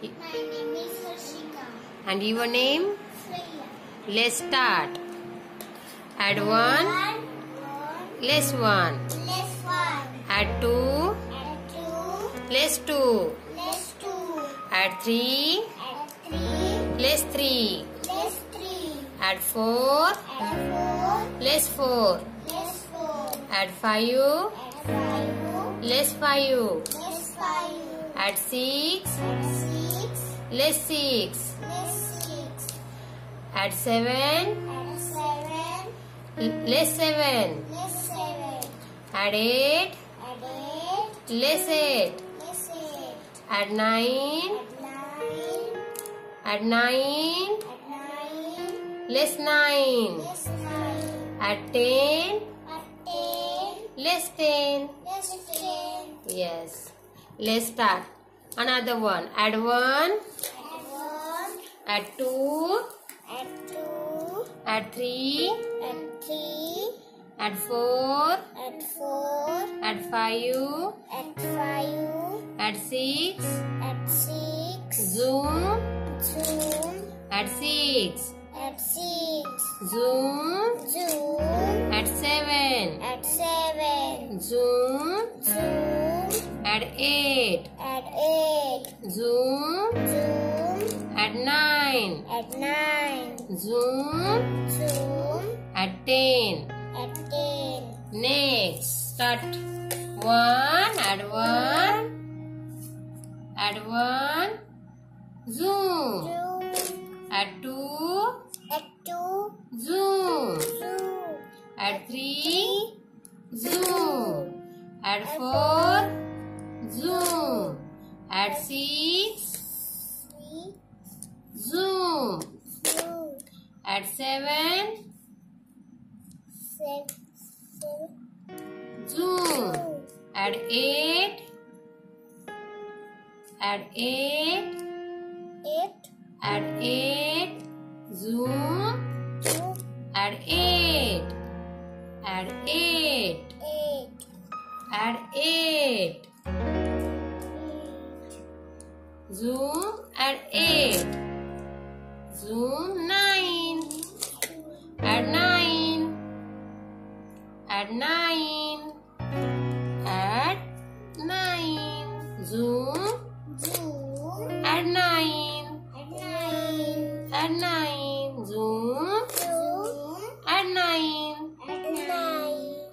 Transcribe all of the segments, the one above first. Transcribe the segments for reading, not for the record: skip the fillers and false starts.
My name is Harshika. And your name? Shreya. Let's start. Add 1. Less 1. Less 1. Add 2. Add 2. Less 2. Less 2. Add 3. Add 3. Less 3. Less 3. Add 4. Add 4. Less 4. Less 4. Add 5. Add 5. Less 5. Less 5. Add 6. Add 6. Less 6. Less 6. Add 7. Add 7. Less 7. Less 7. Add 8. Add 8. Less 8. Less 8. Add 9. Add 9. Add 9. Add 9. Less 9. Less 9. Add 10. Add 10. Less 10. Less 10. Yes. Let's start. Another one. Add 1. Add 1. Add 2. Add 2. Add 3. Add 3. Add 4. Add 4. Add 5. Add 5. Add 6. Add 6. Zoom. Zoom. Add 6. Add 6. Zoom. Zoom. Add 7. Add 7. Zoom. Zoom. Add 8. Add 8. Zoom. Zoom. Add 9. Add 9. Zoom. Zoom. Add 10. Add 10. Next. Start. 1. Add 1. Add 1. Zoom. Zoom. Add 2. Add 2. Zoom. Zoom. Add 3. Zoom. Add 4. Zoom. Add 6. 3. Zoom. Zoom. Add 7. 7. Zoom. Add 8. Add 8. 8. Add 8. Zoom. Zoom. Add 8. Add 8. 8. Add 8. Zoom. Add 8. Zoom. 9. Add 9. Add 9. Add 9. Zoom. Zoom. Add 9. Add 9. Add 9. Zoom. Zoom. Add 9. Add 9.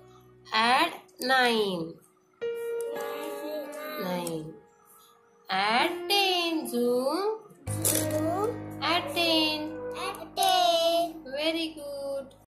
Add 9. 9. Add 10. Zoom.